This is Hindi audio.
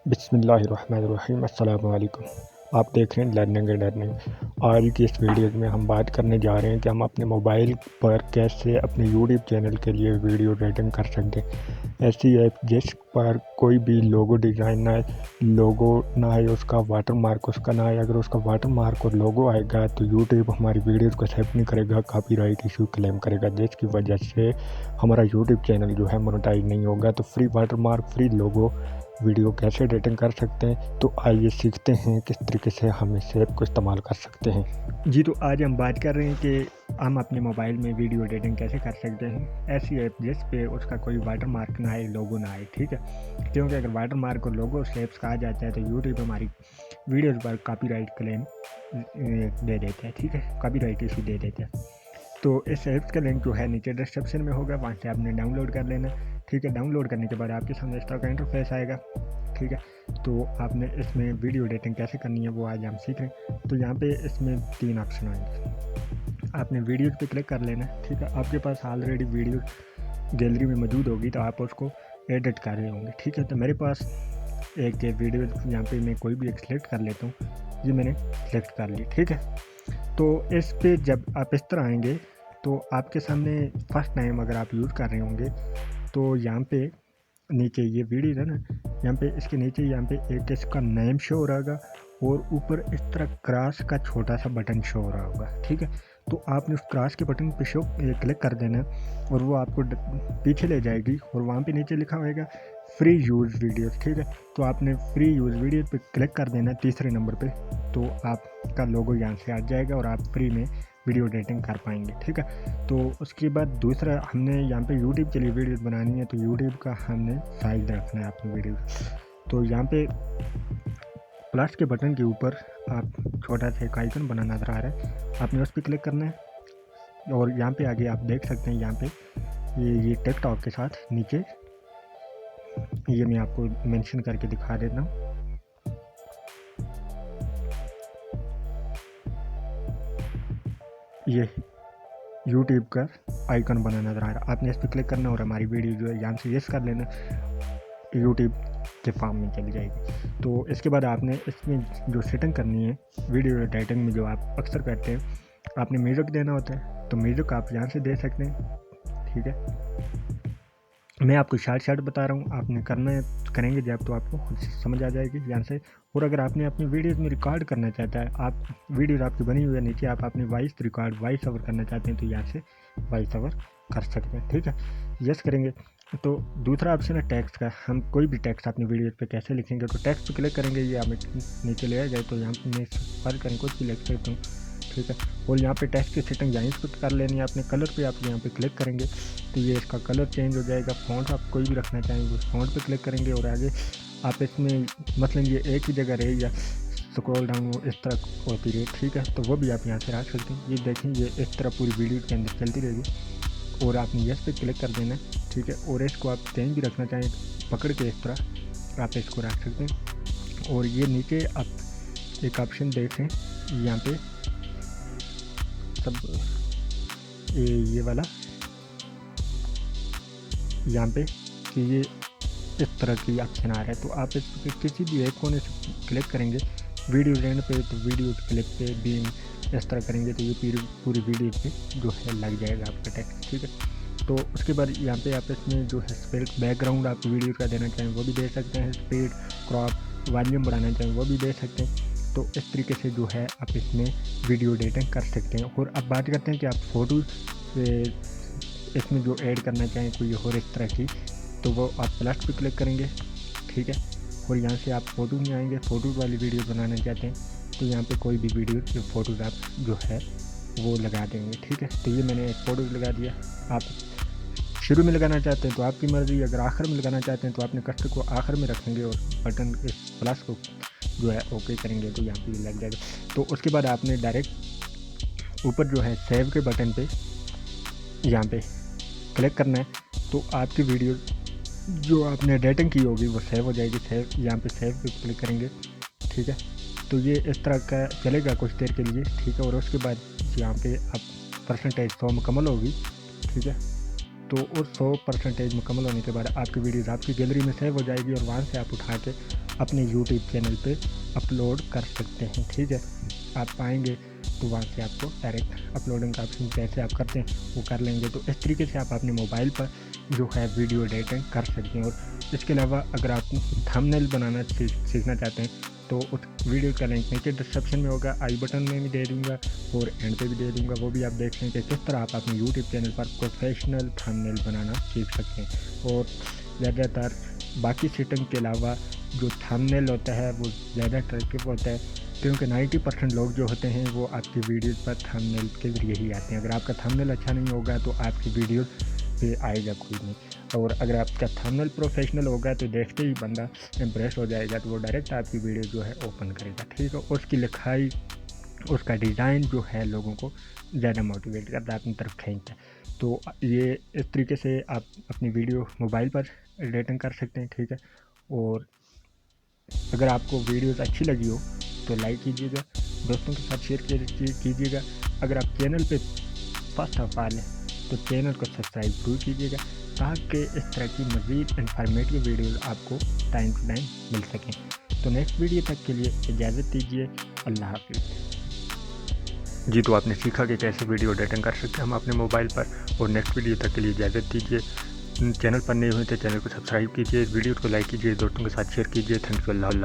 बिस्मिल्लाहिर्रहमानिर्रहीम। अस्सलामुअलैकुम। आप देख रहे हैं लर्निंग एंड अर्निंग। आज की इस वीडियो में हम बात करने जा रहे हैं कि हम अपने मोबाइल पर कैसे अपने यूट्यूब चैनल के लिए वीडियो एडिटिंग कर सकते हैं। ऐसी ऐप जिस पर कोई भी लोगो डिज़ाइन ना है, उसका वाटरमार्क उसका ना है। अगर उसका वाटरमार्क और लोगो आएगा तो यूट्यूब हमारी वीडियोज़ को एक्सेप्ट नहीं करेगा, कॉपीराइट इशू क्लेम करेगा, जिसकी वजह से हमारा यूट्यूब चैनल जो है मोनेटाइज नहीं होगा। तो फ्री वाटरमार्क, फ्री लोगो वीडियो कैसे एडिटिंग कर सकते हैं, तो आइए सीखते हैं किस तरीके से हम इस ऐप को इस्तेमाल कर सकते हैं। जी, तो आज हम बात कर रहे हैं कि हम अपने मोबाइल में वीडियो एडिटिंग कैसे कर सकते हैं। ऐसी ऐप जिस पे उसका कोई वाटरमार्क ना आए, लोगो ना आए, ठीक है। क्योंकि अगर वाटरमार्क और लोगो से ऐप्स का आ जाता है तो यूट्यूब हमारी वीडियोज़ पर कॉपीराइट क्लेम दे देता है, ठीक है, कॉपीराइट इशू दे देता है। तो इस ऐप का लिंक जो है नीचे डिस्क्रिप्शन में होगा, वहाँ से आपने डाउनलोड कर लेना, ठीक है। डाउनलोड करने के बाद आपके सामने इस तरह का इंटरफेस आएगा, ठीक है। तो आपने इसमें वीडियो एडिटिंग कैसे करनी है वो आज हम सीख रहे हैं। तो यहाँ पे इसमें 3 ऑप्शन आएंगे। आपने वीडियोज़ पे क्लिक कर लेना, ठीक है। आपके पास ऑलरेडी वीडियो गैलरी में मौजूद होगी तो आप उसको एडिट कर रहे होंगे, ठीक है। तो मेरे पास एक वीडियो यहाँ पे मैं कोई भी एक सिलेक्ट कर लेता हूँ, ये मैंने सेलेक्ट कर ली, ठीक है। तो इस पे जब आप इस तरह आएंगे तो आपके सामने फर्स्ट टाइम अगर आप यूज़ कर रहे होंगे तो यहाँ पे नीचे ये वीडियो है ना, यहाँ पे इसके नीचे यहाँ पे एक इसका नेम शो हो रहा होगा और ऊपर इस तरह क्रॉस का छोटा सा बटन शो हो रहा होगा, ठीक है। तो आपने उस क्रॉस के बटन पे क्लिक कर देना और वो आपको पीछे ले जाएगी और वहाँ पे नीचे लिखा होगा फ्री यूज़ वीडियोस, ठीक है। तो आपने फ्री यूज़ वीडियो पे क्लिक कर देना तीसरे नंबर पे, तो आपका लोगो यहाँ से आ जाएगा और आप फ्री में वीडियो एडिटिंग कर पाएंगे, ठीक है। तो उसके बाद दूसरा, हमने यहाँ पे यूट्यूब के लिए वीडियो बनानी है तो यूट्यूब का हमने साइज रखना है अपनी वीडियो। तो यहाँ पे प्लस के बटन के ऊपर आप छोटा सा एक आइकन बना नजर आ रहा है, आपने उस पर क्लिक करना है और यहाँ पे आगे आप देख सकते हैं, यहाँ पे ये टिकटॉक के साथ नीचे ये मैं आपको मेंशन करके दिखा देता हूँ। ये YouTube का आइकन बना नजर आ रहा है, आपने इस पर क्लिक करना और हमारी वीडियो जो है यहाँ से यस कर लेना, YouTube के फॉर्म में चली जाएगी। तो इसके बाद आपने इसमें जो सेटिंग करनी है वीडियो एडिटिंग में, जो आप अक्सर करते हैं, आपने म्यूज़िक देना होता है। तो म्यूज़िक आप यहाँ से दे सकते हैं, ठीक है। मैं आपको शार्ट बता रहा हूँ, आपने करेंगे जब तो आपको खुद समझ आ जाएगी यहाँ से। और अगर आपने अपनी वीडियोज़ में रिकॉर्ड करना चाहता है, आप वीडियोज़ आपकी बनी हुई है, नीचे आप अपनी वॉइस ओवर करना चाहते हैं तो यहाँ से वॉइस ओवर कर सकते हैं, ठीक है। यस करेंगे तो दूसरा ऑप्शन है टेक्स्ट का। हम कोई भी टेक्स्ट अपनी वीडियो पे कैसे लिखेंगे, तो टेक्स्ट पे क्लिक करेंगे, ये हमें नीचे ले जाए। तो यहाँ पे मैं फर्क करें कुछ भी लिख सकता हूँ, ठीक है। और यहाँ पे टेक्स्ट की सेटिंग यहाँ पर कर लेनी है अपने कलर पे। आप यहाँ पे क्लिक करेंगे तो ये इसका कलर चेंज हो जाएगा। फ़ॉन्ट आप कोई भी रखना चाहेंगे उस फ़ॉन्ट पे क्लिक करेंगे और आगे आप इसमें मतलब ये एक ही जगह रहे या स्क्रॉल डाउन इस तरह होती रहे, ठीक है, तो वो भी आप यहाँ से रख सकते हैं। ये देखें, ये इस तरह पूरी वीडियो के अंदर चलती रहेगी और आपने यस पे क्लिक कर देना, ठीक है। और इसको आप चेंज भी रखना चाहें पकड़ के इस तरह आप इसको रख सकते हैं। और ये नीचे आप एक ऑप्शन देखें, यहाँ पे सब ये वाला यहाँ पे कि ये इस तरह की ऑप्शन आ रहा है। तो आप इस किसी भी एक कोने से क्लिक करेंगे वीडियो एंड पे, तो वीडियो क्लिक पे बीम इस तरह करेंगे तो ये पूरी वीडियो पे जो है लग जाएगा आपका टेक्स्ट, ठीक है। तो उसके बाद यहाँ पे आप इसमें जो है स्पेड बैकग्राउंड आप वीडियो का देना चाहें वो भी दे सकते हैं, स्पीड, क्रॉप, वॉल्यूम बढ़ाना चाहें वो भी दे सकते हैं। तो इस तरीके से जो है आप इसमें वीडियो एडिटिंग कर सकते हैं। और अब बात करते हैं कि आप फ़ोटो इसमें जो ऐड करना चाहें कोई और इस तरह की, तो वो आप प्लस पे क्लिक करेंगे, ठीक है। और यहाँ से आप फ़ोटो में आएंगे, फ़ोटोज़ वाली वीडियो बनाना चाहते हैं तो यहाँ पे कोई भी वीडियो फ़ोटोज़ आप जो है वो लगा देंगे, ठीक है। तो ये मैंने फ़ोटोज़ लगा दिया। आप शुरू में लगाना चाहते हैं तो आपकी मर्ज़ी, अगर आखिर में लगाना चाहते हैं तो आपने कस्टर को आखिर में रखेंगे और बटन इस प्लस को जो है ओके करेंगे तो यहाँ पे लग जाएगा। तो उसके बाद आपने डायरेक्ट ऊपर जो है सेव के बटन पे यहाँ पे क्लिक करना है, तो आपकी वीडियो जो आपने एडिटिंग की होगी वो सेव हो जाएगी। यहाँ पे सेव पे क्लिक करेंगे, ठीक है। तो ये इस तरह का चलेगा कुछ देर के लिए, ठीक है। और उसके बाद यहाँ पे आप परसेंटेज 100 मुकम्मल होगी, ठीक है। तो उस 100% मुकम्मल होने के बाद आपकी वीडियोज़ आपकी गैलरी में सेव हो जाएगी और वहाँ से आप उठा के अपने YouTube चैनल पे अपलोड कर सकते हैं। ठीक है, आप आएंगे तो वहाँ से आपको डायरेक्ट अपलोडिंग का ऑप्शन कैसे आप करते हैं वो कर लेंगे। तो इस तरीके से आप अपने मोबाइल पर जो है वीडियो एडिटिंग कर सकते हैं। और इसके अलावा अगर आप थंबनेल बनाना सीखना चाहते हैं तो उस वीडियो का लिंक नीचे डिस्क्रिप्शन में होगा, आई बटन में भी दे दूंगा और एंड पे भी दे दूंगा, वो भी आप देख लें कि किस तरह आप अपने YouTube चैनल पर प्रोफेशनल थंबनेल बनाना सीख सकते हैं। और ज़्यादातर बाकी सेटिंग के अलावा जो थंबनेल होता है वो ज़्यादा अट्रैक्टिव होता है, क्योंकि 90% लोग जो होते हैं वो आपकी वीडियो पर थंबनेल के ज़रिए ही आते हैं। अगर आपका थंबनेल अच्छा नहीं होगा तो आपकी वीडियो पे आएगा कोई नहीं। और अगर आपका थंबनेल प्रोफेशनल होगा तो देखते ही बंदा इम्प्रेस हो जाएगा, तो वो डायरेक्ट आपकी वीडियो जो है ओपन करेगा। ठीक है, उसकी लिखाई, उसका डिज़ाइन जो है लोगों को ज़्यादा मोटिवेट करता है, अपनी तरफ खींचता है। तो ये इस तरीके से आप अपनी वीडियो मोबाइल पर एडिटिंग कर सकते हैं। ठीक है, और अगर आपको वीडियोस अच्छी लगी हो तो लाइक कीजिएगा, दोस्तों के साथ शेयर कीजिएगा। अगर आप चैनल पे फर्स्ट ऑफ ऑल है तो चैनल को सब्सक्राइब जरूर कीजिएगा, ताकि इस तरह की मज़ीद इंफॉर्मेटिव वीडियोस आपको टाइम टू टाइम मिल सकें। तो नेक्स्ट वीडियो तक के लिए इजाज़त दीजिए, अल्लाह हाफिज़। जी, तो आपने सीखा कि कैसे वीडियो एडिटिंग कर सकते हैं हम अपने मोबाइल पर। और नेक्स्ट वीडियो तक के लिए इजाज़त दीजिए। चैनल पर नए हुए तो चैनल को सब्सक्राइब कीजिए, वीडियो को लाइक कीजिए, दोस्तों के साथ शेयर कीजिए। Thank you, Allah.